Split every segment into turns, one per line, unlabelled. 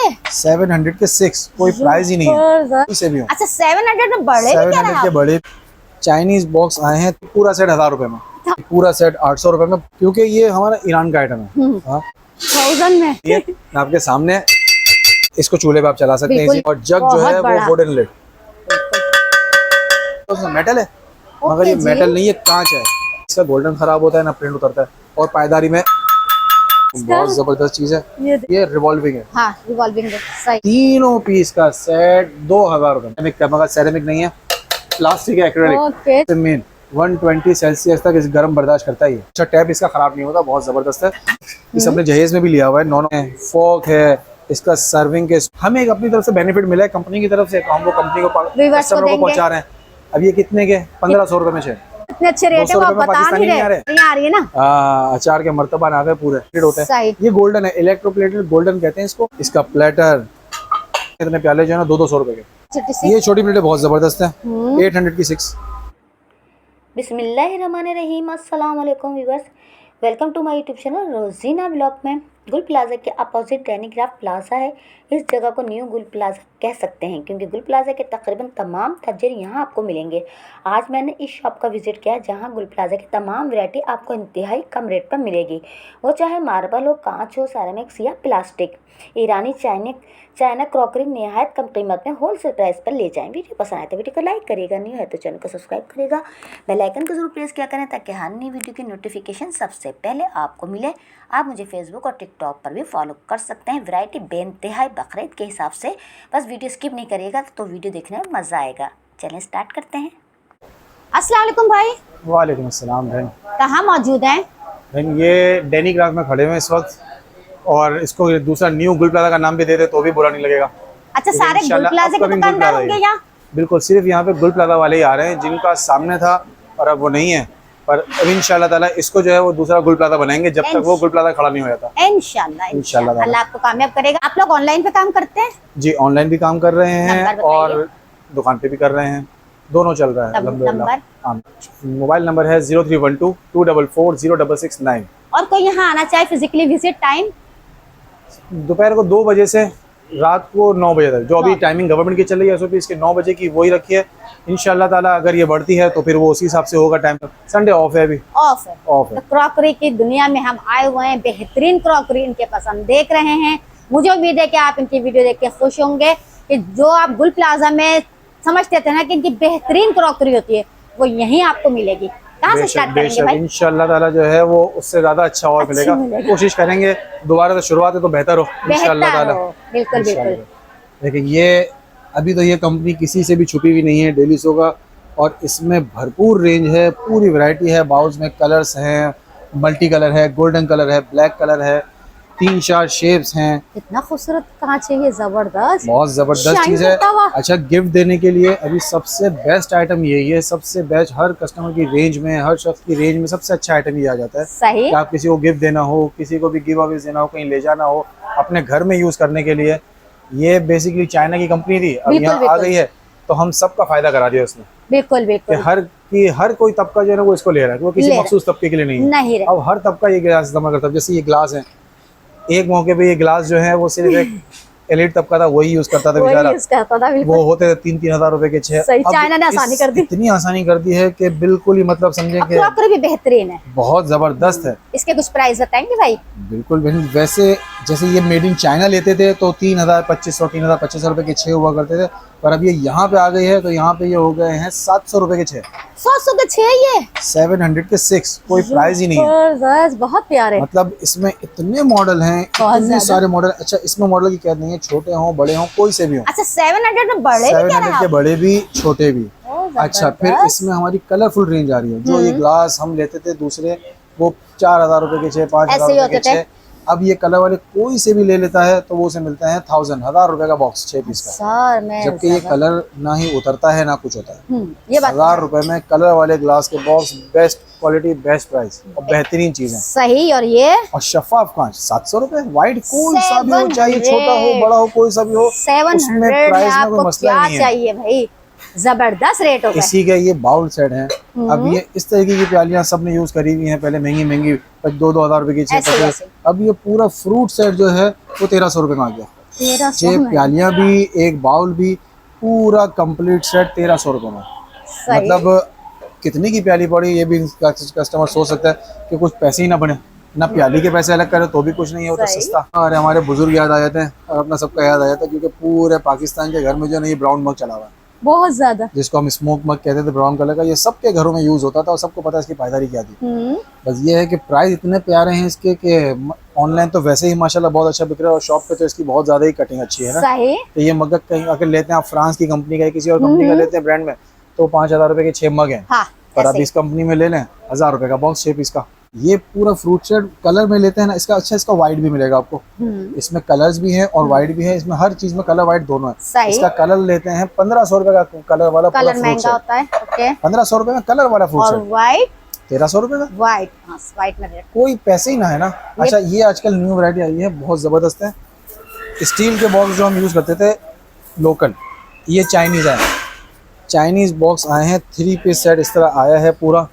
ये
700 के 6, कोई प्राइस ही नहीं है, इसे भी हो।
अच्छा 700 में बड़े भी क्या
700 के बड़े चाइनीज बॉक्स आए हैं, पूरा सेट 1000 रुपए में, पूरा सेट 800 रुपए में, क्योंकि ये हमारा ईरान का आइटम है। हाँ
1000 में
ये आपके सामने, इसको चूल्हे पे आप चला सकते हैं। और जग जो है वो वुडन लिड, तो मेटल है मगर ये मेटल नहीं है, कांच है। इसका गोल्डन खराब होता है ना, प्रिंट उतरता है। और पायदारी में बहुत जबरदस्त चीज है, ये रिवॉल्विंग है।
हाँ रिवॉल्विंग है, सही।
तीनों पीस का सेट 2000 रुपए। मगर सेरेमिक नहीं है, प्लास्टिक है, एक्रेलिक। मेन 120 सेल्सियस तक इस गर्म बर्दाश्त करता है। अच्छा टैप इसका खराब नहीं होता, बहुत जबरदस्त है। इस अपने जहेज में भी लिया हुआ है। नॉन फोक है, इसका सर्विंग के हमें एक अपनी तरफ से बेनिफिट मिला है कंपनी की तरफ से, तो हम वो कंपनी को कस्टमर को पहुंचा रहे हैं। अब ये कितने के 1500 रुपए में 6,
इतने अच्छे रेट है, वो बता नहीं रहे, नहीं आ रही है ना।
अचार के मर्तबा आ गए पूरे होते हैं। ये गोल्डन है, इलेक्ट्रोप्लेटेड गोल्डन कहते हैं इसको। इसका प्लेटर इतने प्याले जो है ना 200 रुपए के। ये छोटी प्लेटें बहुत जबरदस्त है, 800 की 6।
बिस्मिल्लाहिर्रहमानिर्रहीम, अस्सलाम वालेकुम viewers, welcome to my YouTube channel Rozina blog में। गुल प्लाजा के अपोजिट डैनीक्राफ्ट प्लाजा है। इस जगह को न्यू गुल प्लाजा कह सकते हैं क्योंकि गुल प्लाजा के तकरीबन तमाम तजर यहाँ आपको मिलेंगे। आज मैंने इस शॉप का विजिट किया जहाँ गुल प्लाजा की तमाम वैरायटी आपको इंतहाई कम रेट पर मिलेगी, वो चाहे मार्बल हो, कांच हो, सेरेमिक्स या प्लास्टिक। ईरानी चाइना क्रॉकरी नहायत कम कीमत में होलसेल प्राइस पर ले जाएं। वीडियो पसंद आए तो वीडियो को लाइक करेगा, नहीं है तो चैनल को सब्सक्राइब करेगा, बेल आइकन को जरूर प्रेस किया करें ताकि हर नई वीडियो की नोटिफिकेशन सबसे पहले आपको मिले। आप मुझे फेसबुक और टिकटॉक पर भी फॉलो कर सकते हैं। वैरायटी बेइंतहाई बकरीद के हिसाब से, बस वीडियो स्किप नहीं करिएगा तो वीडियो देखने में मज़ा आएगा। चलें स्टार्ट करते हैं।
अस्सलाम वालेकुम भाई।
वालेकुम अस्सलाम बहन।
कहाँ मौजूद हैं?
बहन ये डैनीक्राफ्ट में खड़े हुए इस वक्त, और इसको दूसरा न्यू गुल प्लाजा का नाम भी दे दे तो भी बुरा नहीं लगेगा।
अच्छा सारे गुल प्लाजा के दुकानदार होंगे यहाँ?
बिल्कुल, सिर्फ यहाँ पे गुल प्लाजा वाले ही आ रहे हैं जिनका सामने था और अब वो नहीं है। पर अब इंशाल्लाह ताला इसको जो है वो दूसरा गुल प्लाजा बनाएंगे जब तक वो गुल प्लाजा खड़ा नहीं हो जाता।
इंशाल्लाह अल्लाह आपको कामयाब करेगा। आप लोग ऑनलाइन पे काम करते हैं?
जी ऑनलाइन भी काम कर रहे हैं और दुकान पे भी कर रहे हैं, दोनों चल रहा है अल्हम्दुलिल्लाह। मोबाइल नंबर है 0312 244 0669।
और कोई यहाँ आना चाहे फिजिकली विजिट, टाइम
दोपहर को 2 बजे से रात को 9 बजे तक, जो अभी टाइमिंग गवर्नमेंट की चल रही है SOP इसके 9 बजे की वही रखी है। इंशाल्लाह ताला अगर ये बढ़ती है तो फिर वो उसी हिसाब से होगा टाइम। संडे ऑफ है, अभी ऑफ है। तो
क्रॉकरी की दुनिया में हम आए हुए हैं, बेहतरीन क्रॉकरी इनके पसंद देख रहे हैं। मुझे उम्मीद है कि आप इनकी वीडियो देख के खुश होंगे कि जो आप गुल प्लाजा में समझते थे ना कि इनकी बेहतरीन क्रॉकरी होती है, वो यहीं आपको मिलेगी। कहाँ से स्टार्ट करेंगे भाई?
इंशाल्लाह ताला जो है वो उससे ज्यादा अच्छा और मिलेगा। कोशिश करेंगे, दोबारा से शुरुआत है तो बेहतर हो इंशाल्लाह ताला।
बिल्कुल बिल्कुल।
देखिए ये अभी तो ये कंपनी किसी से भी छुपी हुई नहीं है, डेली सो का, और इसमें भरपूर रेंज है, पूरी वैरायटी है। बाउल्स में कलर्स हैं, मल्टी कलर है, गोल्डन कलर है, ब्लैक कलर है, 3-4 शेप्स हैं।
कितना खूबसूरत कांच है ये, जबरदस्त,
बहुत जबरदस्त चीज है। अच्छा गिफ्ट देने के लिए अभी सबसे बेस्ट आइटम यही है, सबसे बेस्ट। हर कस्टमर की रेंज में, हर शख्स की रेंज में सबसे अच्छा आइटम ये आ जाता है।
सही।
आप किसी को गिफ्ट देना हो, किसी को भी गिव अवे देना हो, कहीं ले जाना हो, अपने घर में यूज करने के लिए। ये बेसिकली चाइना की कंपनी थी, अब यहाँ आ गई है तो हम सबका फायदा करा दिया उसने।
बिल्कुल बिल्कुल।
हर कोई तबका जो है ना वो इसको ले रहा है, वो किसी मखसूस तबके के लिए नहीं है। अब हर तबका ये गिलास इस्तेमाल करता है। जैसे ये गिलास है, एक मौके पे ये गिलास जो है वो सिर्फ एक एलिट तबका था, वही यूज करता था बेचारा। वो होते थे 3-3 हजार रुपए के 6।
चाइना ने आसानी कर दी,
इतनी आसानी कर दी है कि बिल्कुल ही मतलब समझे कि
क्रॉकरी भी बेहतरीन है,
बहुत जबरदस्त है।
इसके कुछ प्राइस बताएंगे भाई?
बिल्कुल बहन, वैसे जैसे ये मेड इन चाइना लेते थे तो 3,2500 3,2500 रुपए के 6 हुआ करते थे, पर अब ये यहाँ पे आ गई है तो यहाँ पे ये हो गए हैं 700 रुपए के 6।
700 के 6 ये
700 के 6, कोई प्राइस ही नहीं है।
बहुत प्यारे,
मतलब इसमें इतने मॉडल हैं, इतने सारे मॉडल। अच्छा इसमें मॉडल की कैद नहीं है, छोटे हों बड़े हों कोई से भी हो।
अच्छा 700 में बड़े
700 के बड़े भी छोटे भी। अच्छा फिर इसमें हमारी कलरफुल रेंज आ रही है। जो ये ग्लास हम लेते थे दूसरे वो 4000 रुपए के 6, 5000 रुपए के 6, अब ये कलर वाले कोई से भी ले लेता है तो वो उसे मिलता है 1000 रुपए का बॉक्स 6 पीस का। जबकि ये कलर ना ही उतरता है ना कुछ होता है।
ये
1000 रुपए में कलर वाले ग्लास के box, best quality, best price और बेहतरीन चीज है।
सही। और ये
और शफाफ कांच 700 रुपए, व्हाइट कोई सा भी हो, चाहे छोटा हो बड़ा हो कोई सा भी हो,
700
प्राइस में कोई मसला नहीं है।
चाहिए भाई, जबरदस्त रेट होगा।
इसी के ये बाउल सेट है। अब ये इस तरीके की प्यालियां सबने यूज करी हुई हैं, पहले महंगी महंगी 2-2 हजार रुपए की 6। अब ये पूरा फ्रूट सेट जो है वो 1300 रुपए में आ गया।
1300
ये
में।
प्यालियां भी, एक बाउल भी, पूरा कंप्लीट सेट 1300 रुपये में।
सही।
मतलब कितनी की प्याली पड़ी ये भी कस्टमर सोच सकता है कि कुछ पैसे ही ना बने, ना प्याली के पैसे अलग करे तो भी कुछ नहीं है, वो तो
सही।
सस्ता। और हमारे बुजुर्ग याद आ जाते हैं और अपना सबका याद आ जाता है, क्योंकि पूरे पाकिस्तान के घर में जो है ये ब्राउन मग चला हुआ है,
बहुत ज्यादा।
जिसको हम स्मोक मग कहते थे, ब्राउन कलर का। ये सबके घरों में यूज होता था और सबको पता है इसकी पायदारी क्या थी। बस ये है कि प्राइस इतने प्यारे हैं इसके कि ऑनलाइन तो वैसे ही माशाल्लाह बहुत अच्छा बिक रहा है, और शॉप पे तो इसकी बहुत ज्यादा ही कटिंग अच्छी है ना।
सही।
तो ये मग कहीं अगर लेते हैं आप फ्रांस की कंपनी का या किसी और कंपनी का लेते हैं ब्रांड में, तो 5000 रुपए के 6 मग हैं।
हाँ,
पर आप
ऐसे।
इस कंपनी में ले लें 1000 रुपए का बॉक्स 6 पीस का। ये पूरा फ्रूट सेट कलर में लेते हैं ना, इसका अच्छा, इसका वाइट भी मिलेगा आपको। इसमें कलर्स भी हैं और वाइट भी है, इसमें हर चीज में कलर वाइट दोनों है।
सही।
इसका कलर लेते हैं 1500 रुपए का कलर वाला पूरा
कलर
फ्रूट
महंगा
सेट।
होता है। ओके।
1500 रुपए का कलर वाला फ्रूट
और
सेट
व्हाइट
1300 रुपए का।
व्हाइट, हाँ व्हाइट में रेट।
कोई पैसे ही ना है ना। अच्छा, ये आजकल न्यू वैरायटी आई है, बहुत जबरदस्त है। स्टील के बॉक्स जो हम यूज करते थे लोकल, ये चाइनीज आए, चाइनीज बॉक्स आए हैं। 3 पीस सेट इस तरह आया है पूरा।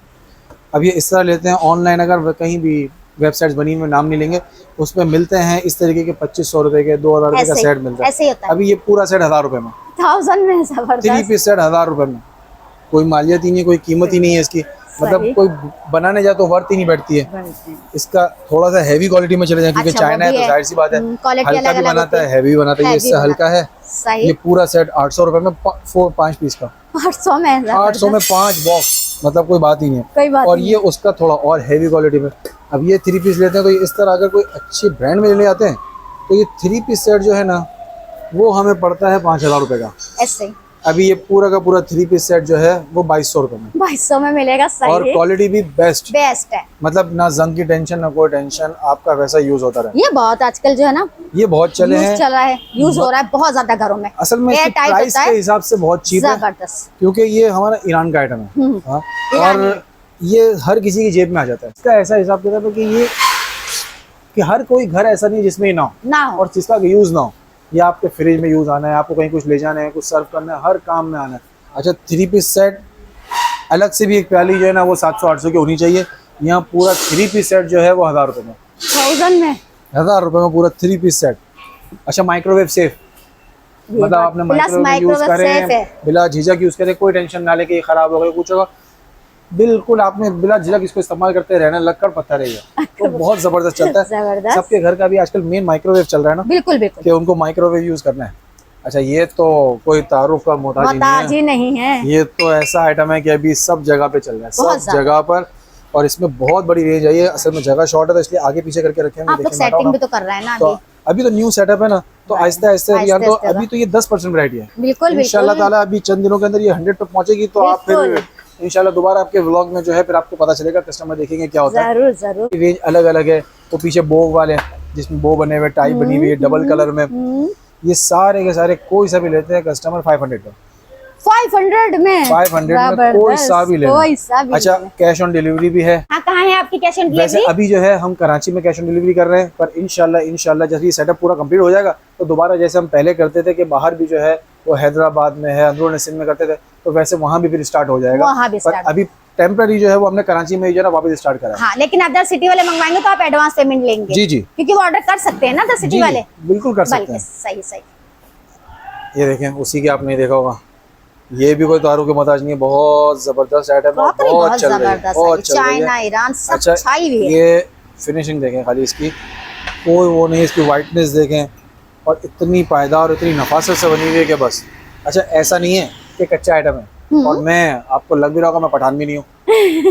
अब ये इस तरह लेते हैं ऑनलाइन, अगर कहीं भी वेबसाइट्स बनी हुई, नाम नहीं लेंगे, उसमें मिलते हैं इस तरीके के 2500 रुपए के, 2000 रुपए का
ऐसे ही-
सेट मिलता है।
ऐसे ही होता है।
अभी ये पूरा सेट 1000 रुपए में,
1000 में
3
जबरदस्त।
पीस सेट 1000 रुपए में। कोई मालियत ही नहीं, कोई कीमत ही नहीं है इसकी। मतलब
सही।
कोई बनाने जाए तो वर्थ ही नहीं बैठती है। इसका थोड़ा सा हैवी क्वालिटी में चले जाए, क्योंकि
अच्छा, वो
चाइना है
भी
तो
है।
जाहिर सी बात है
क्वालिटी
हल्का भी
अलग-अलग
बनाता है,
होती है।
हैवी बनाता है। ये
हैवी
इससे हल्का है।
सही।
ये पूरा सेट 800 रुपए में 5 पीस का,
800 में
800 में 5 बॉक्स, मतलब कोई बात ही नहीं
कोई
है।
बात
और
नहीं
ये उसका थोड़ा और हैवी क्वालिटी में। अब ये 3 पीस लेते हैं तो ये इस तरह, अगर कोई अच्छी ब्रांड में लेने आते हैं तो ये 3 पीस सेट जो है ना, वो हमें पड़ता है 5000 रुपए का।
ऐसे।
अभी ये पूरा का पूरा 3 पीस सेट जो है वो 2200 रुपए में,
2200 में मिलेगा। सही।
और क्वालिटी भी बेस्ट।
बेस्ट है।
मतलब ना जंग की टेंशन, ना कोई टेंशन, आपका वैसा यूज होता रहे।
ये बहुत आजकल जो है ना
ये बहुत चले
यूज
हैं,
चल रहा है, यूज हो रहा है बहुत ज्यादा घरों में।
असल में इसकी
Airtight
प्राइस
होता है।
के हिसाब से बहुत चीप है,
जबरदस्त।
क्योंकि ये हमारा ईरान का आइटम है। हाँ, और ये हर किसी की जेब में आ जाता है। इसका ऐसा हिसाब किताब है कि ये कि हर कोई घर ऐसा नहीं जिसमें ये ना हो
ना हो।
और जिसका यूज ना हो। ये आपके फ्रिज में यूज आना है, आपको कहीं कुछ ले जाना है, कुछ सर्व करना है, हर काम में आना है। अच्छा, 3 पीस सेट अलग से भी एक प्याली जो है ना वो 700-800 की होनी चाहिए। यहाँ पूरा 3 पीस सेट जो है वो 1000 रुपए में,
1000 में
1000 रुपए में पूरा 3 पीस सेट। अच्छा, माइक्रोवेव सेफ, मतलब आपने माइक्रोवेव यूज करें, बिला झिझक यूज करें, कोई टेंशन ना लेके ये खराब हो गया कुछ होगा, बिल्कुल आपने बिला झिझक इसको इस्तेमाल करते रहना, लक्कड़ पत्थर है। तो बहुत जबरदस्त चलता है।
जबरदस्त।
सबके घर का भी आजकल मेन माइक्रोवेव चल रहा है ना,
बिल्कुल बिल्कुल।
कि उनको माइक्रोवेव यूज करना है। अच्छा, ये तो कोई तारुफ का मोहताज
ही नहीं है।
ये तो ऐसा आइटम है कि अभी सब जगह पे चल रहा है, सब जगह पर। और इसमें बहुत बड़ी रेंज आई है। असल में जगह शॉर्ट है तो इसलिए आगे पीछे करके रखे हैं।
आप लोग सेटिंग भी तो कर रहे हैं ना
तो अभी तो न्यू सेटअप है ना, तो आहिस्ता आहिस्ता तो अभी तो ये 10% वैरायटी है।
बिल्कुल
इंशाल्लाह ताला अभी चंद दिनों के अंदर ये 100 पे पहुंचेगी, तो आप फिर इंशाल्लाह दोबारा आपके व्लॉग में जो है फिर आपको पता चलेगा, कस्टमर देखेंगे क्या होता है।
जरूर जरूर।
रेंज अलग अलग है। तो पीछे बो वाले जिसमें बो बने हुए, टाई बनी हुई है डबल कलर में, ये सारे के सारे कोई सा भी लेते हैं कस्टमर 500 का,
500 में
500 में कोई सा भी ले
कोई सा भी।
अच्छा, कैश ऑन डिलीवरी भी है।
हाँ, कहाँ है आपकी कैश ऑन
वैसे
डिलीवरी?
अभी जो है हम कराची में कैश ऑन डिलीवरी कर रहे हैं, पर इंशाल्लाह जैसे ये सेटअप पूरा कंप्लीट हो जाएगा तो दोबारा जैसे हम पहले करते थे कि बाहर भी जो है वो हैदराबाद में है, अंदरून सिंध में करते थे, तो वैसे वहाँ भी फिर स्टार्ट हो जाएगा।
वहाँ भी
पर
start।
अभी टेम्पररी जो है वो हमने कराची में जो है ना वापस स्टार्ट करा है।
हाँ, लेकिन अदर सिटी वाले मंगवाएंगे तो आप एडवांस पेमेंट लेंगे।
जी जी,
क्योंकि वो ऑर्डर कर सकते हैं ना अदर सिटी
जी,
वाले।
बिल्कुल कर सकते
बल्कि
हैं।
सही सही।
ये देखें, उसी के आपने देखा होगा, ये भी कोई तारों के मोहताज नहीं है, बहुत जबरदस्त आइटम है,
क्रॉकरी
बहुत
बहुत
चल रही है,
जबरदस्त
बहुत
है।
चल रही
चाइना,
है।
ईरान सब
अच्छा,
छाई हुई है।
ये फिनिशिंग देखें खाली इसकी, कोई वो नहीं, इसकी वाइटनेस देखें, और इतनी पायदार, इतनी नफासत से बनी हुई है कि बस। अच्छा, ऐसा नहीं है कि कच्चा आइटम है, और मैं आपको लग भी रहा होगा मैं पठान भी नहीं हूँ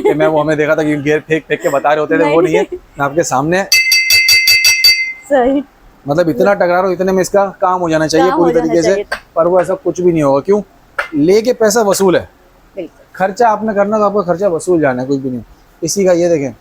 कि मैं वो हमें देखा था कि गेयर फेंक फेंक के बता रहे होते थे, वो नहीं है। मैं आपके सामने
सही।
मतलब इतना टकरा रहा हूँ, इतने में इसका काम हो जाना चाहिए पूरी तरीके से, पर वो ऐसा कुछ भी नहीं होगा। क्यों? लेके पैसा वसूल है, खर्चा आपने करना तो आपका खर्चा वसूल जाना है, कुछ भी नहीं। इसी का ये देखें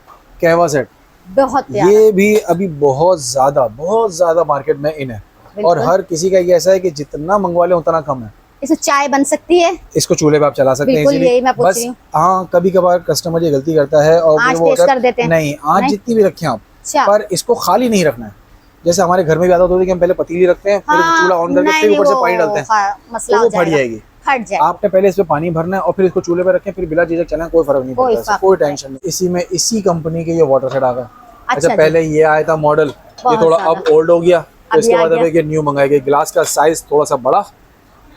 कहवा सेट,
बहुत
ये भी अभी बहुत ज्यादा मार्केट में इन है, और हर किसी का ये ऐसा है कि जितना मंगवा ले उतना कम है।
इसमें चाय बन सकती है,
इसको चूल्हे पे आप चला सकते हैं
बिल्कुल
इजीली।
यही मैं पूछ
बस
रही हूँ।
हाँ, कभी कभार कस्टमर ये गलती करता है और
आँच
वो
तेज कर देते हैं।
नहीं, आँच जितनी भी रखें आप,
अच्छा।
पर इसको खाली नहीं रखना है। जैसे हमारे घर में भी आदत होती है कि हम पहले पतीली रखते हैं, फिर चूल्हा ऑन करके फिर ऊपर से पानी डालते हैं,
मसला
तो वो फट जाएगी।
फट जाए।
आपने पहले इस पे पानी भरना है और फिर इसको चूल्हे पे रखें, फिर बिला झिझक चलाएं, कोई फर्क नहीं पड़ता, कोई टेंशन नहीं। इसी में इसी कंपनी के ये वाटर सेट आ गया। अच्छा, पहले ये आया था मॉडल, ये थोड़ा अब ओल्ड हो गया, तो इसके बाद अब न्यू मंगाई गई ग्लास का साइज थोड़ा सा बड़ा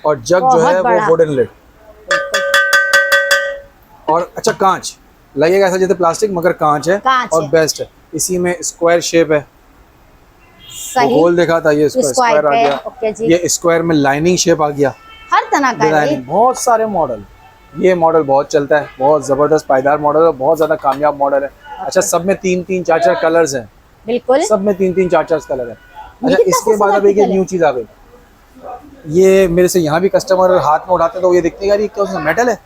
और जग जो है वो वुडन लिड और अच्छा कांच लगेगा ऐसा जैसे प्लास्टिक मगर कांच है और बेस्ट है। इसी में स्क्वायर शेप है,
सही
गोल देखा था, ये स्क्वायर आ गया।
ओके जी।
ये स्क्वायर में लाइनिंग शेप आ गया,
हर तरह का है,
बहुत सारे मॉडल। ये मॉडल बहुत चलता है, बहुत जबरदस्त पायदार मॉडल है, बहुत ज्यादा कामयाब मॉडल है। अच्छा सब में 3-3 4-4 कलर्स हैं,
बिल्कुल
सब में 3-3 4-4 कलर है। अच्छा इसके बाद अब एक न्यू चीज आ गई, ये मेरे से यहाँ भी कस्टमर हाथ में उठाते तो ये दिखते यार ये क्या मेटल है,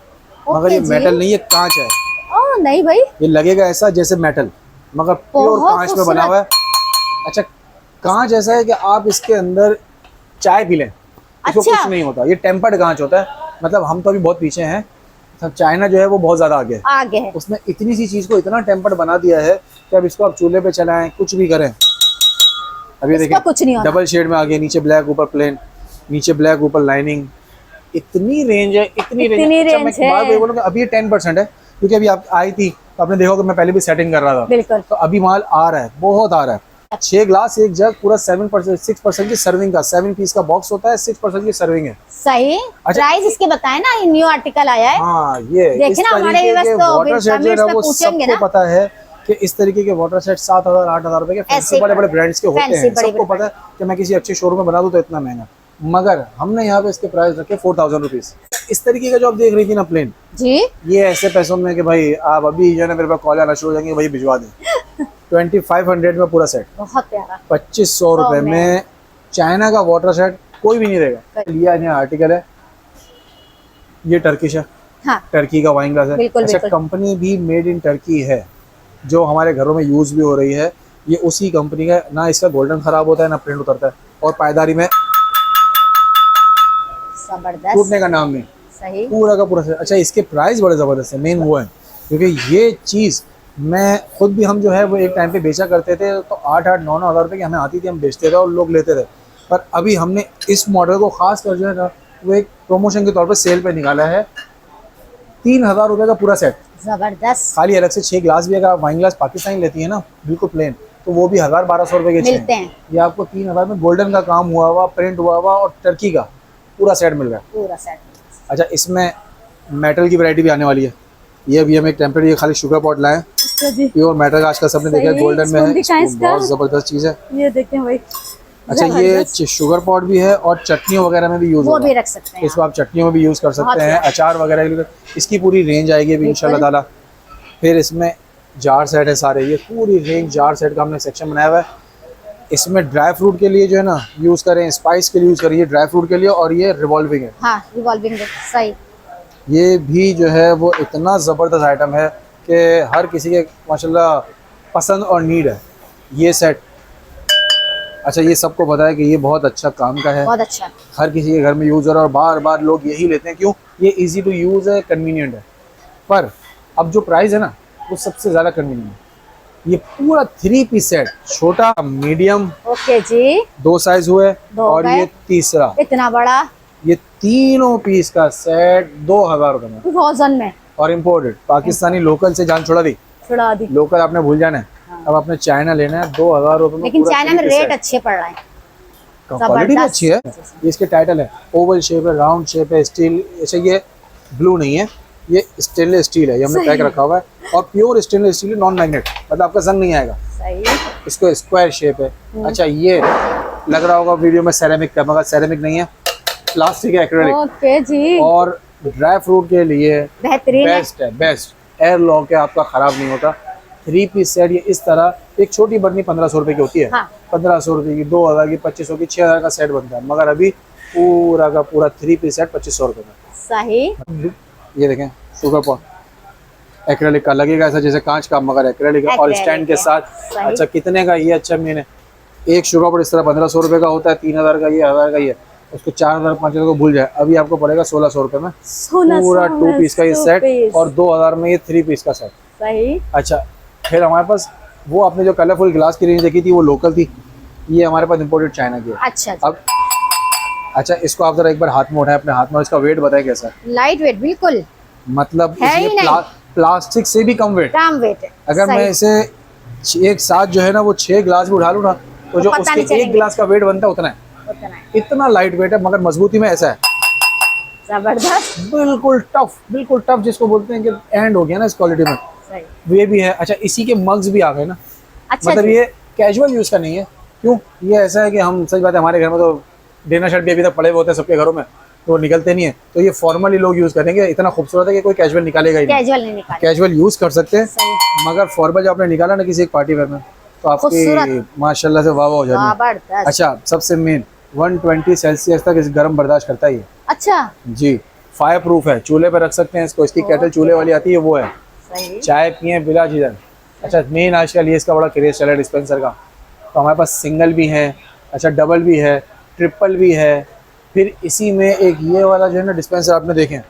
मगर ये मेटल नहीं है, कांच है।
ओह नहीं भाई,
ये लगेगा ऐसा जैसे मेटल मगर प्योर कांच में बना हुआ है। अच्छा कांच ऐसा है कि आप इसके अंदर चाय पी लें, इसको कुछ नहीं होता। ये टेम्पर्ड कांच होता है, मतलब हम तो अभी बहुत पीछे हैं, सब चाइना जो है वो बहुत ज्यादा आगे है। उसने इतनी सी चीज को इतना टेम्पर्ड बना दिया है कि अब इसको आप चूल्हे पे चलाएं, कुछ भी करें। अभी देखिए
कुछ नहीं होता।
डबल शेड में आ गया, नीचे ब्लैक ऊपर प्लेन, नीचे ब्लैक ऊपर लाइनिंग। इतनी रेंज है, इतनी रेंज है। बोलूँगा अभी 10% है क्योंकि अभी आप आई थी तो आपने देखा कि मैं पहले भी सेटिंग कर रहा था, तो अभी माल आ रहा है, बहुत आ रहा है। 6 ग्लास 1 जग पूरा 6% की सर्विंग का 7 पीस का बॉक्स होता है, 6% की सर्विंग है।
सही। प्राइस इसके बताएं ना, ये न्यू आर्टिकल आया है।
हाँ ये
देखिए ना हमारे व्यूअर्स तो
वाटर सेट जो है वो सबको पता है कि इस तरीके के वाटर सेट 7,000-8,000 रुपए के फैंसी बड़े ब्रांड्स के होते हैं। सबको पता है कि मैं किसी अच्छे शोरूम में बना दूं तो इतना महंगा, मगर हमने यहाँ पे इसके प्राइस रखे 4,000 रुपीज। इस तरीके का जो आप देख रही थी ना प्लेन
जी, ये
ऐसे पैसों में कि भाई आप अभी जो है ना मेरे पास कॉल आना शुरू हो जाएंगे, वही भिजवा दें। 2500 में पूरा सेट,
बहुत प्यारा,
2500 रुपए में चाइना का वाटर सेट कोई भी नहीं देगा। लिया यहाँ आर्टिकल है, ये टर्किश है, हाँ। टर्की का वाइन ग्लास है। अच्छा कंपनी भी मेड इन टर्की है, जो हमारे घरों में यूज भी हो रही है, ये उसी कंपनी का। ना इसका गोल्डन खराब होता है ना प्रिंट उतरता है, और पायदारी में
जबरदस्त,
टूटने का नाम नहीं,
सही
पूरा का पूरा। अच्छा इसके प्राइस बड़े जबरदस्त है, मेन वो है क्योंकि ये चीज मैं खुद भी, हम जो है वो एक टाइम पे बेचा करते थे तो 8-9 हज़ार रुपए की हमें आती थी, हम बेचते थे और लोग लेते थे। पर अभी हमने इस मॉडल को खास कर जो है ना वो एक प्रमोशन के तौर पे सेल पे निकाला है, 3,000 रुपए का पूरा सेट,
जबरदस्त।
खाली अलग से 6 ग्लास भी, अगर आप वाइन ग्लास पाकिस्तानी लेती है ना बिल्कुल प्लेन, तो वो भी 1,000-1,200 रुपए के मिलते हैं। ये आपको 3,000 में गोल्डन का काम हुआ हुआ, प्रिंट हुआ हुआ और टर्की का पूरा सेट मिल रहा है, पूरा सेट। अच्छा इसमें मेटल की वैरायटी भी आने वाली है। ये अभी हम एक टेम्परेरी खाली शुगर पॉट लाए, प्योर मेटल का, आजकल सबने देखा गोल्डन में है, बहुत जबरदस्त चीज है। ये देखें भाई। अच्छा ये शुगर पॉट भी है और चटनियों वगैरह में भी यूज होगा, भी रख सकते हैं, इसको आप चटनियों में भी यूज कर सकते हैं, अचार वगैरह। इसकी पूरी रेंज आएगी अभी इंशाल्लाह ताला। फिर इसमें जार सेट है सारे, ये पूरी रेंज जार सेट का हमने सेक्शन बनाया हुआ है। इसमें ड्राई फ्रूट के लिए जो है ना यूज करें, स्पाइस के लिए यूज करिए, ड्राई फ्रूट के लिए। और ये रिवॉल्विंग है, हाँ रिवॉल्विंग है, सही। ये भी जो है वो इतना ज़बरदस्त आइटम है कि हर किसी के माशाल्लाह पसंद और नीड है ये सेट। अच्छा ये सबको पता है कि ये बहुत अच्छा काम का है, बहुत अच्छा, हर किसी के घर में यूज हो रहा है और बार बार लोग यही लेते हैं। क्यों? ये इजी टू यूज है, कन्वीनियंट है। पर अब जो प्राइस है ना वो सबसे ज़्यादा कन्वीनियंट है। ये पूरा 3 पीस सेट, छोटा मीडियम, ओके जी, 2 साइज हुए और ये तीसरा इतना बड़ा, ये तीनों पीस का सेट 2,000 रुपए में, 2000 में, और इम्पोर्टेड पाकिस्तानी लोकल से जान छुड़ा दी। लोकल आपने भूल जाना है, हाँ। अब आपने चाइना लेना है 2,000 रुपए में। लेकिन चाइना में रेट अच्छे पड़ रहे हैं, क्वालिटी भी अच्छी है। ये इसके टाइटल है, ओवल शेप है, राउंड शेप है, स्टील। अच्छा ये ब्लू नहीं है, ये स्टेनलेस स्टील है, ये हमने पैक रखा हुआ है, और pure stainless steel, non magnet, मतलब आपका जंग नहीं आएगा। सही। इसको स्क्वायर शेप है। अच्छा ये लग रहा होगा वीडियो में सेरेमिक का, मगर सेरेमिक नहीं है, प्लास्टिक है, एक्रेलिक। ओके जी। और ड्राई फ्रूट के लिए बेहतरीन बेस्ट है, बेस्ट एयर लॉक है, आपका खराब नहीं होता। 3 पीस सेट, ये इस तरह एक छोटी बर्नी 1,500 रुपए की होती है, हाँ। 1,500 रुपए की, 2,000 की, 2,500 की, 6,000 का सेट बनता है, मगर अभी पूरा का पूरा 3 पीस सेट 2,500 रुपए का। सही। ये देखें शुगर पॉट एक्रेलिक का, लगेगा ऐसा जैसे कांच का, मगर एक्रेलिक है और स्टैंड के साथ। अच्छा कितने का ये? अच्छा मैंने एक शुगर पॉट इस तरह 1,500 रुपए का होता है, 3,000 का, ये 1,000 का, ये उसको 4,000-5,000 को भूल जाए, अभी आपको पड़ेगा 1,600 रुपए में पूरा 2 पीस का ये सेट, और 2,000 में ये 3 पीस का सेट। सही। अच्छा फिर हमारे पास वो आपने जो कलरफुल ग्लास की रेंज देखी थी वो लोकल थी, ये हमारे पास इम्पोर्टेड चाइना की है। अच्छा अब अच्छा इसको आप जरा एक बार हाथ में उठाएं अपने हाथ में, इसका वेट बताएं कैसा है? लाइट वेट बिल्कुल, मतलब प्लास्टिक से भी कम वेट है। अगर मैं इसे एक साथ जो है ना वो 6 ग्लास भी उठा लूँ ना तो जो
पता
उसके
नहीं चलेंगे।
एक गिलास का वेट बनता है उतना है,
उतना है।
इतना लाइट वेट है, मगर मजबूती में ऐसा है
जबरदस्त।
बिल्कुल टफ जिसको बोलते हैं कि एंड हो गया ना इस क्वालिटी में।
सही।
ये भी है। अच्छा, इसी के मग्स भी आ गए ना,
अच्छा
मतलब
जी।
ये कैजुअल यूज का नहीं है। क्यों? ये ऐसा है कि हम, सच बात है, हमारे घर में तो डिनर शर्ट भी अभी तक पड़े हुए होते हैं सबके घरों में, तो वो निकलते नहीं है, तो ये फॉर्मली लोग यूज करेंगे। इतना खूबसूरत है कि कोई कैजुअल निकालेगा ही नहीं।
कैजुअल नहीं निकाले।
कैजुअल यूज कर सकते हैं,
सही।
मगर फॉर्मल जो आपने निकाला ना किसी एक पार्टी वेयर में, तो आपकी
खूबसूरत।
माशाल्लाह से वाह वाह हो जानी है।
जबरदस्त।
अच्छा, सबसे मेन 120 सेल्सियस तक इस गर्म बर्दाश्त करता है ये
अच्छा।
जी। फायर प्रूफ है, चूल्हे पर रख सकते हैं इसको। इसकी केटल चूल्हे वाली आती है, वो है,
सही।
चाय पिए बिला झिझक। अच्छा, मेन आजकल ये इसका बड़ा क्रेज चला है डिस्पेंसर का, तो हमारे पास सिंगल भी है, अच्छा डबल भी है, ट्रिपल भी है। फिर इसी में एक ये वाला जो है ना डिस्पेंसर आपने देखें,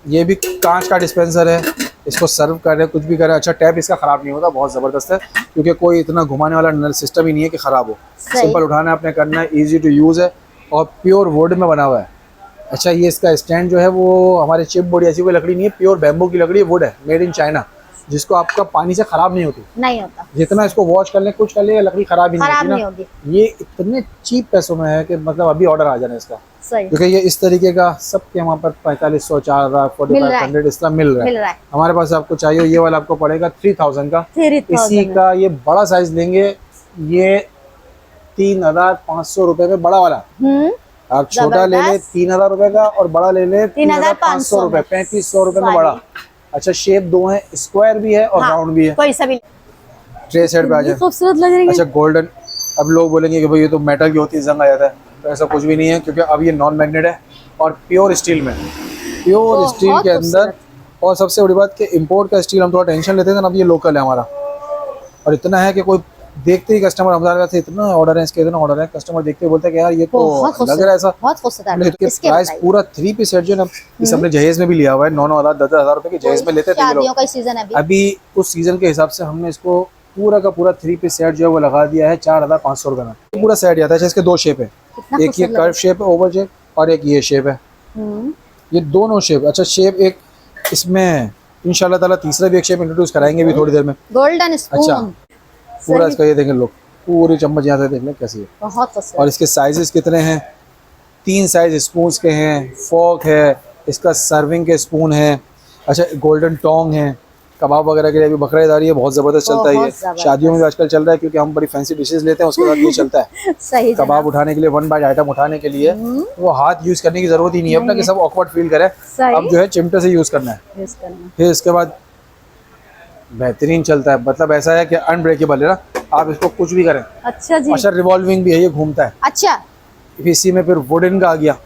ये भी कांच का डिस्पेंसर है, इसको सर्व कर रहे कुछ भी कर रहे। अच्छा, टैप इसका ख़राब नहीं होता, बहुत ज़बरदस्त है, क्योंकि कोई इतना घुमाने वाला नल सिस्टम ही नहीं है कि ख़राब हो।
सही।
सिंपल उठाना आपने करना है, ईजी टू यूज़ है और प्योर वुड में बना हुआ है। अच्छा, ये इसका स्टैंड जो है वो हमारे चिप बोर्ड ऐसी कोई लकड़ी नहीं है, प्योर बैम्बू की लकड़ी है, वुड है, मेड इन चाइना, जिसको आपका पानी से ख़राब नहीं होती।
नहीं होता।
जितना इसको वॉश कर ले, कुछ कर ले, लकड़ी ख़राब ही नहीं
खराब
होती
नहीं
ना।
होगी।
ये इतने चीप पैसों में है कि मतलब अभी ऑर्डर आ जाना इसका,
सही।
क्योंकि ये इस तरीके का सबके वहाँ पर 4500, 4000, 4500 इस तरह मिल रहा है। हमारे पास आपको चाहिए ये वाला आपको पड़ेगा 3000 का।
3000
इसी का ये बड़ा साइज लेंगे, ये 3500 रुपए में बड़ा वाला। आप छोटा ले ले 3000 रुपए का, और बड़ा ले ले 3500 रुपए, 3500 रुपए में बड़ा। अच्छा, शेप दो है, स्क्वायर भी है और राउंड भी है।
कोई सभी
ट्रे सेट पे आ जाए।
खूबसूरत लग रही है।
अच्छा, गोल्डन। अब लोग बोलेंगे कि भाई ये तो मेटल की होती है, जंग आ जाता है, तो ऐसा कुछ भी नहीं है, क्योंकि अब ये नॉन मैग्नेट है और प्योर स्टील में, प्योर स्टील के अंदर। और सबसे बड़ी बात कि इंपोर्ट का स्टील हम थोड़ा टेंशन लेते थे ना, अब ये लोकल है हमारा। और इतना है कि कोई देखते ही कस्टमर, हमारे पास इतना ऑर्डर है, इसके इतना ऑर्डर है, कस्टमर देखते बोलते हैं कि यार ये तो लग रहा है ऐसा।
बहुत खूबसूरत।
इसके प्राइस पूरा 3 पीस सेट जो है ना, इस हमने जहेज में भी लिया हुआ है, 9-9 10 10 हज़ार रुपए के जहेज में लेते थे ये लोग।
शादियों का सीजन है
अभी उस सीजन के हिसाब से हमने इसको पूरा का पूरा 3 पीस सेट जो है वो लगा दिया है 4500 रुपए में। पूरा सेट आता है। इसके दो शेप है, एक ये कर्व शेप है, ओवल शेप, और एक ये शेप है, ये दोनों शेप। अच्छा, शेप एक इसमें इंशाल्लाह ताला तीसरा भी एक शेप इंट्रोड्यूस कराएंगे भी थोड़ी देर में,
गोल्डन स्पून।
अच्छा, पूरा इसका ये देखें लोग, पूरी चम्मच यहाँ से देख लें कैसी है।
बहुत।
और इसके साइजेस कितने हैं, 3 साइज स्पून के हैं, फोक है, इसका सर्विंग के स्पून है। अच्छा, गोल्डन टोंग है, कबाब वगैरह के लिए भी बकरा इदारी है, बहुत ज़बरदस्त चलता है ये। शादियों में भी आजकल चल रहा है, क्योंकि हम बड़ी फैंसी डिशेज लेते हैं, उसके साथ ये चलता है।
सही।
कबाब उठाने के लिए, 1 बाइट आइटम उठाने के लिए वो हाथ यूज़ करने की ज़रूरत ही नहीं है अपना, कि सब ऑकवर्ड फील करे। अब जो है चिमटे से यूज़ करना है। फिर इसके बाद बेहतरीन चलता है, मतलब ऐसा है कि अनब्रेकेबल है ना, आप इसको कुछ भी करें।
अच्छा जी।
अच्छा, रिवॉल्विंग भी है, ये घूमता है।
अच्छा।
इसी में फिर वुडन का आ गया,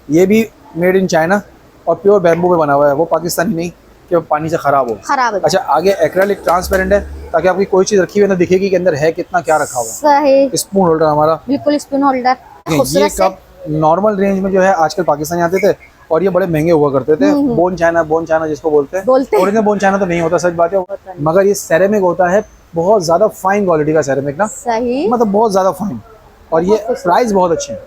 ये भी मेड इन चाइना और प्योर बैम्बू में बना हुआ है, वो पाकिस्तानी नहीं कि पानी से खराब हो। अच्छा, आगे एक्रेलिक ट्रांसपेरेंट है, ताकि आपकी कोई चीज रखी हुई ना दिखेगी कि अंदर है कितना क्या रखा हुआ।
सही।
स्पून होल्डर हमारा,
बिल्कुल स्पून होल्डर।
ये कप नॉर्मल रेंज में जो है आजकल पाकिस्तानी आते थे, और ये बड़े महंगे हुआ करते थे। बोन चाइना जिसको बोलते हैं, ओरिजिनल बोन चाइना तो नहीं होता, सच बात है, मगर ये सेरेमिक होता है, बहुत ज्यादा फाइन क्वालिटी का सेरेमिक ना।
सही।
मतलब बहुत ज्यादा फाइन, और ये प्राइस बहुत अच्छे हैं।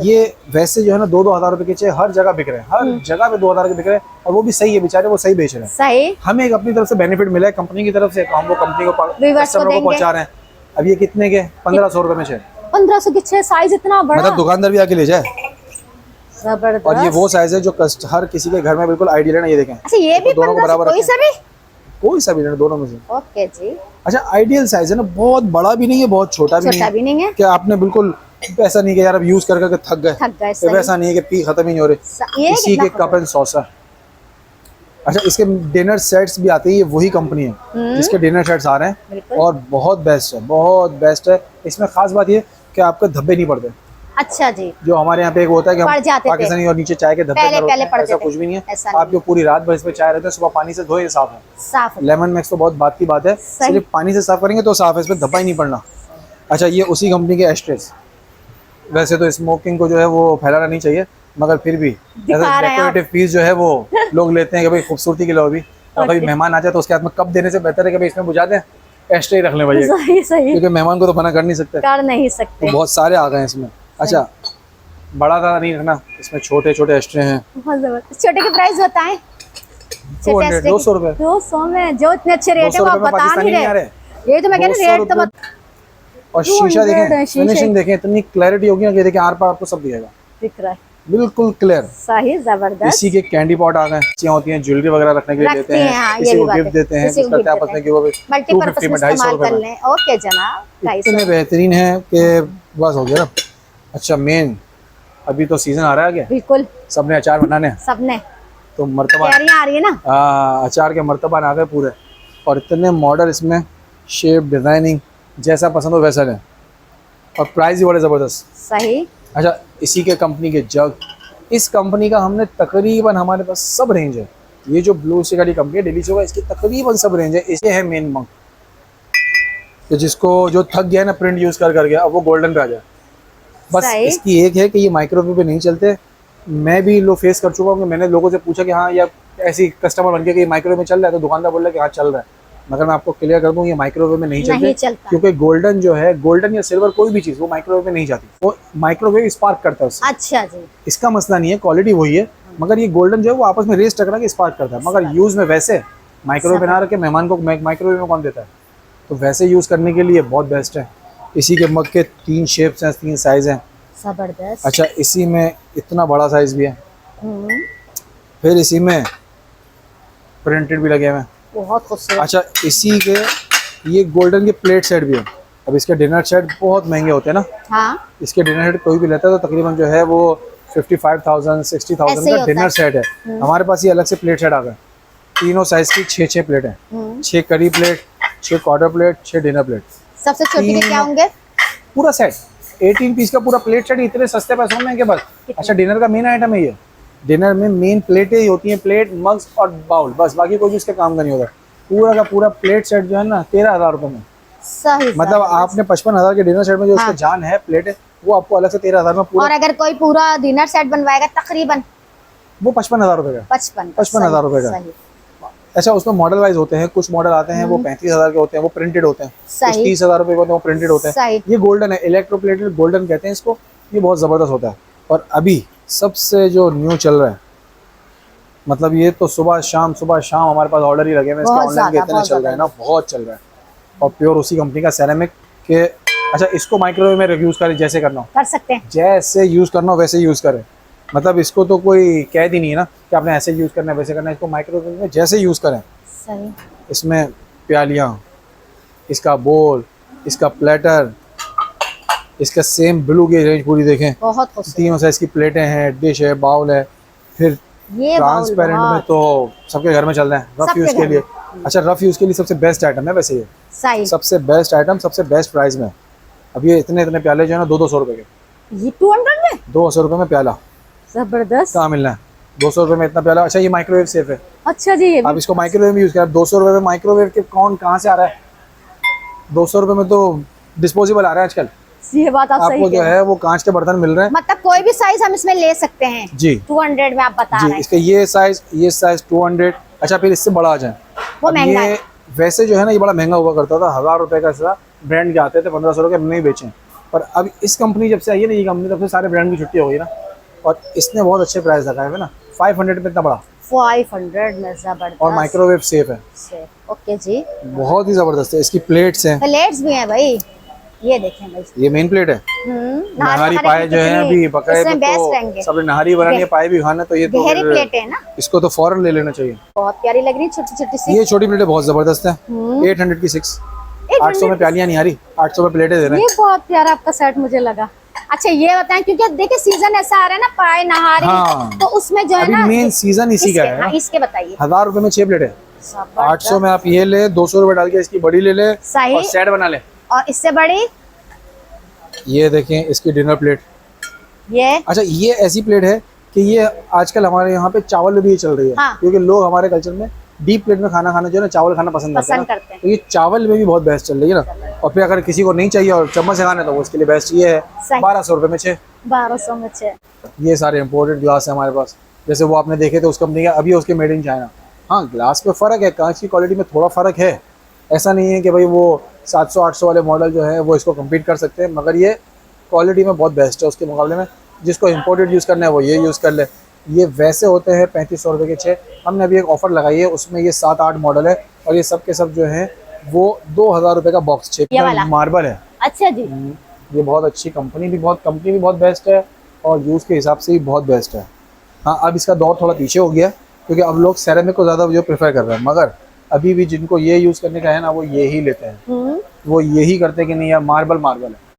ये वैसे जो है ना 2-2 हज़ार रुपए के चाहिए, हर जगह बिक रहे हैं, हर जगह पे 2 हज़ार के बिक रहे हैं, और वो भी सही है, बेचारे वो सही बेच रहे हैं।
सही।
हमें एक अपनी तरफ से बेनिफिट मिला है कंपनी की तरफ से, तो हम वो कंपनी को कस्टमर को पहुंचा रहे हैं। अब ये कितने के 1500 रुपए में 6,
1500 के 6 साइज इतना बड़ा,
मतलब दुकानदार भी आके ले जाए।
जबरदस्त।
और ये वो साइज है जो हर किसी के घर में बिल्कुल आइडियल है ना, ये देखें।
अच्छा, ये भी
दोनों को बराबर,
कोई सा भी
लेना, दोनों में से।
ओके जी।
अच्छा, आइडियल साइज है ना, बहुत बड़ा भी नहीं है, बहुत छोटा भी नहीं है, क्या आपने बिल्कुल ऐसा नहीं कि यार अब यूज करके थक गए, तो वैसा नहीं है कि पी खत्म ही नहीं हो रहे। इसी के कप एंड सॉसर। अच्छा, इसके डिनर सेट्स भी आते हैं, ये वही कंपनी है जिसके डिनर सेट्स आ रहे हैं, और बहुत बेस्ट है, बहुत बेस्ट है। इसमें खास बात ये कि आपके धब्बे नहीं पड़ते।
अच्छा जी।
जो हमारे यहाँ पे एक होता है कि हम पाकिस्तानी और नीचे चाय के धब्बे ऐसा कुछ भी नहीं है। आपको पूरी रात भर इसमें चाय रहते हैं, सुबह पानी से धोए साफ है, साफ। लेमन मैक्स तो बहुत बात की बात है, सिर्फ पानी से साफ करेंगे तो साफ है, इसमें धब्बा ही नहीं पड़ना। अच्छा, ये उसी कंपनी के एस्ट्रेस। वैसे तो स्मोकिंग को जो है वो फैलाना नहीं चाहिए, मगर फिर भी डेकोरेटिव पीस जो है वो लोग लेते हैं कि भाई खूबसूरती के लिए भी, और कभी मेहमान आ जाए तो उसके हाथ में कप देने से बेहतर है कि भाई इसमें बुझा दें, एस्ट्रे रख लें भैया, क्योंकि मेहमान को तो मना कर नहीं सकते, तो बहुत सारे आ गए हैं इसमें। अच्छा, बड़ा का नहीं रखना, इसमें छोटे छोटे एस्ट्रे हैं।
छोटे के प्राइस बताएं।
200 200 रुपए
200 में जो इतने अच्छे रेट है
200
वो आप
रुपए में
बता
पाकिस्तानी
नहीं
नहीं आ
रहे।
रहे।
ये तो मैं कह रही
200
रेट तो
रुपए। और शीशा
200
देखें,
शीशे।
फिनिशिंग देखें, इतनी क्लैरिटी होगी ना कि देखिए आर पार आपको सब दिखेगा,
दिख रहा है,
बिल्कुल क्लियर।
सही जबरदस्त।
इसी के कैंडी पॉट आ गए, चीज़ें होती हैं ज्वेलरी वगैरह रखने के लिए देते
रखती हैं,
हैं,
हाँ, ये
किसी
भी
को
बात
गिफ्ट
है।
देते हैं,
किसी को
कुछ करते हैं
गिफ्ट
आपस में
देते
कि वो
मल्टीपर्पज
250
में
में 250
इस्तेमाल
रुपए
कर
में।
लें। ओके जनाब, 250।
इतने बेहतरीन है कि बस हो गया ना। अच्छा मेन अभी तो सीजन आ रहा है आगे,
बिल्कुल
सबने अचार बनाने हैं,
सबने
तो मर्तबा
तैयारियां आ रही है ना।
अचार के मर्तबा आ गए पूरे, और इतने मॉडल इसमें, शेप डिज़ाइनिंग जैसा पसंद हो वैसा लें, और प्राइस भी बड़े ज़बरदस्त।
सही।
अच्छा इसी के कंपनी के जग, इस कंपनी का हमने तकरीबन हमारे पास सब रेंज है। ये जो ब्लू से वाली कंपनी है डेलीशो का, इसकी तकरीबन सब रेंज है। इसे है मेन मंग, तो जिसको जो थक गया है ना प्रिंट यूज़ कर करके, अब वो गोल्डन पे आ जाए। बस
सही।
इसकी एक है कि ये माइक्रोवेव पे नहीं चलते। मैं भी लो फेस कर चुका हूँ कि मैंने लोगों से पूछा कि हाँ या ऐसी कस्टमर बन गया कि ये माइक्रोवेव में चल रहा है, तो दुकानदार बोल रहा है कि हाँ चल रहा है, मगर मैं आपको क्लियर कर दूँ ये माइक्रोवेव में नहीं
नहीं
चलते,
चलता।
क्योंकि गोल्डन जो है, गोल्डन या सिल्वर कोई भी चीज़ वो माइक्रोवेव में नहीं जाती, वो माइक्रोवेव स्पार्क करता है उससे।
अच्छा जी।
इसका मसला नहीं है, क्वालिटी वही है, मगर ये गोल्डन जो है वो आपस में रेस टकरा के स्पार्क करता है, मगर यूज़ में वैसे माइक्रोवेव बना रखे मेहमान को माइक्रोवेव में कौन देता है, तो वैसे यूज़ करने के लिए बहुत बेस्ट है। इसी के मग के 3 शेप्स हैं, 3 साइज़ हैं।
जबरदस्त।
अच्छा इसी में इतना बड़ा साइज़ भी है,
हम्म,
फिर इसी में प्रिंटेड भी लगे हुए हैं।
बहुत खूबसूरत।
अच्छा इसी के ये गोल्डन के प्लेट सेट भी है। अब इसके डिनर सेट बहुत महंगे होते हैं ना,
हाँ
इसके डिनर सेट कोई भी लेता है तो तकरीबन जो है वो 55,000 60,000
ऐसे ही
का
होता
डिनर सेट है। हमारे पास ये अलग से प्लेट सेट आ गए, तीनों साइज़ की 6 प्लेट हैं, 6 करी plate, 6 quarter plate, 6 dinner plate,
सबसे छोटी के क्या होंगे?
पूरा सेट 18 पीस का पूरा प्लेट सेट, इतने सस्ते पैसों में है कि बस। अच्छा डिनर का मेन आइटम है ये, डिनर में मेन प्लेटें ही होती हैं, प्लेट मग्स और बाउल, बस बाकी कोई भी इसका काम का नहीं होता। पूरा का पूरा प्लेट सेट जो है ना 13,000 रुपये में,
सही।
मतलब आपने 55,000 के डिनर सेट में जो
हाँ।
उसका जान है प्लेट है, वो आपको अलग से 13,000 में पूरा,
और अगर कोई पूरा डिनर सेट बनवाएगा तकरीबन
वो 55,000 रुपये का। 55,000 रुपये का।
सही।
अच्छा उसमें मॉडल वाइज होते हैं, कुछ मॉडल आते हैं वो 35,000 के होते हैं, वो प्रिंटेड होते हैं, कुछ
सही।
30,000 रुपये के होते हैं, वो प्रिंटेड होते हैं।
सही।
ये गोल्डन है, इलेक्ट्रोप्लेटेड गोल्डन कहते हैं इसको, ये बहुत ज़बरदस्त होता है। और अभी सबसे जो न्यू चल रहा है, मतलब ये तो सुबह शाम हमारे पास ऑर्डर ही लगे हुए हैं, इसके
बहुत
ऑनलाइन के
ज़्यादा,
इतने
बहुत
चल रहे हैं ना, बहुत चल रहा है। और प्योर उसी कंपनी का सेरेमिक के। अच्छा इसको माइक्रोवेव में यूज़ करें, जैसे करना हो
कर सकते हैं।
जैसे यूज़ करना हो वैसे यूज़ करें, मतलब इसको तो कोई कैद ही नहीं है ना कि आपने ऐसे यूज़ करना है वैसे करना है, इसको माइक्रोवेव में जैसे यूज़ करें।
सही।
इसमें प्यालियाँ, इसका बोल, इसका प्लेटर, इसका सेम ब्लू की रेंज पूरी देखें,
बहुत खूबसूरत।
तीनों साइज़ की प्लेटें हैं, डिश है, बाउल है, फिर
ये
ट्रांसपेरेंट में तो सबके घर में चल रहे हैं रफ
सबके
यूज़ के
घर
लिए।
में।
अच्छा रफ यूज़ के लिए सबसे बेस्ट आइटम है वैसे ये,
सही।
सबसे बेस्ट आइटम, सबसे बेस्ट प्राइस में। अब ये इतने प्याले जो है ना 200 रुपये के,
ये 200 में
200 रुपये में प्याला
जबरदस्त।
कहाँ मिलना है 200 रुपये में इतना प्याला। अच्छा ये माइक्रोवेव सेफ है,
अच्छा जी। ये भी
आप इसको माइक्रोवेव में यूज़ करें। 200 रुपये में माइक्रोवेव के कौन कहाँ से आ रहा है, 200 रुपये में तो डिस्पोजेबल आ रहा है आजकल।
ये बात आप सही
आपको जो
कह रहे
है वो कांच के बर्तन मिल रहे हैं।
मतलब कोई भी साइज हम इसमें ले सकते हैं
जी
200 में, आप बता
जी,
रहे हैं।
इसका ये साइज 200। अच्छा फिर इससे बड़ा आ जाए,
वो
अब
महंगा
ये
है।
वैसे जो है ना ये बड़ा महंगा हुआ करता था, 1000 रुपये का ऐसा ब्रांड के आते थे, 1500 रुपये नहीं बेचे। पर अब इस कंपनी जब से आई है ना, ये कंपनी तब से सारे ब्रांड की छुट्टी हो गई ना, और इसने बहुत अच्छे प्राइस लगाए हुए ना, 500 में इतना बड़ा,
500 में जबरदस्त।
और माइक्रोवेव सेफ है,
ओके जी।
बहुत ही ज़बरदस्त है। इसकी प्लेट्स हैं,
प्लेट्स भी हैं भाई, ये देखें भाई।
ये मेन प्लेट है। नहारी पाए जो है अभी बकाए
इसमें बेस्ट
तो
रहेंगे।
सब नहारी बनानी है, पाए भी खाना, तो ये तो
गहरी
फिर
प्लेट है ना,
इसको तो फौरन ले लेना चाहिए।
बहुत प्यारी लग रही है, छोटी छोटी सी।
ये छोटी प्लेटें बहुत ज़बरदस्त है, 800 की 6, 800 में प्यालियाँ नहीं आ रही, 800 में प्लेटें दे रहे हैं।
ये बहुत प्यारा आपका सेट मुझे लगा। अच्छा ये बताएं, क्योंकि देखिए सीजन ऐसा आ रहा है ना, पाए नहारी,
हाँ।
तो उसमें जो है
अभी
ना
मेन सीजन इसी का है।
हाँ, इसके बताइए।
1000 रुपये में 6 प्लेटें,
जबरदस्त।
800 में आप ये ले, 200 रुपये डाल के इसकी बड़ी ले ले
सही।
और सेट बना ले।
और इससे बड़ी
ये देखें इसकी डिनर प्लेट।
ये
अच्छा ये ऐसी प्लेट है कि ये आजकल हमारे यहाँ पे चावल में भी ये चल रही है,
हाँ।
क्योंकि लोग हमारे कल्चर में डीप प्लेट में खाना खाना जो है ना, चावल खाना पसंद
पसंद
करते
करते
हैं,
हैं।
तो ये चावल में भी बहुत बेस्ट चल रही है ना। और फिर अगर किसी को नहीं चाहिए और चम्मच से खाना है तो वो उसके लिए बेस्ट ये है,
सही।
1200 रुपये में 6।
1200 में 6।
ये सारे इम्पोर्टेड ग्लास है हमारे पास, जैसे वो आपने देखे थे उस कंपनी का, अभी उसके मेड इन चाइना। हाँ ग्लास पे फ़र्क है, कांच की क्वालिटी में थोड़ा फ़र्क है, ऐसा नहीं है कि भाई वो 700-800 वाले मॉडल जो है वो इसको कम्पीट कर सकते हैं, मगर ये क्वालिटी में बहुत बेस्ट है उसके मुकाबले में। जिसको इम्पोर्टेड यूज़ करना है वो ये यूज़ कर ले। ये वैसे होते हैं 3500 रुपये के 6। हमने अभी एक ऑफर लगाई है, उसमें ये 7-8 मॉडल है और ये सब के सब जो है वो 2000 रुपये का बॉक्स 6 मार्बल है।
अच्छा जी।
ये बहुत अच्छी कंपनी भी बहुत बेस्ट है और यूज़ के हिसाब से भी बहुत बेस्ट है। हाँ, अब इसका दौर थोड़ा पीछे हो गया क्योंकि अब लोग सेरेमिक को ज़्यादा जो प्रेफर कर रहे हैं, मगर अभी भी जिनको ये यूज़ करने का है ना वो ये ही लेते हैं, वो यही करते हैं कि नहीं यार मार्बल है।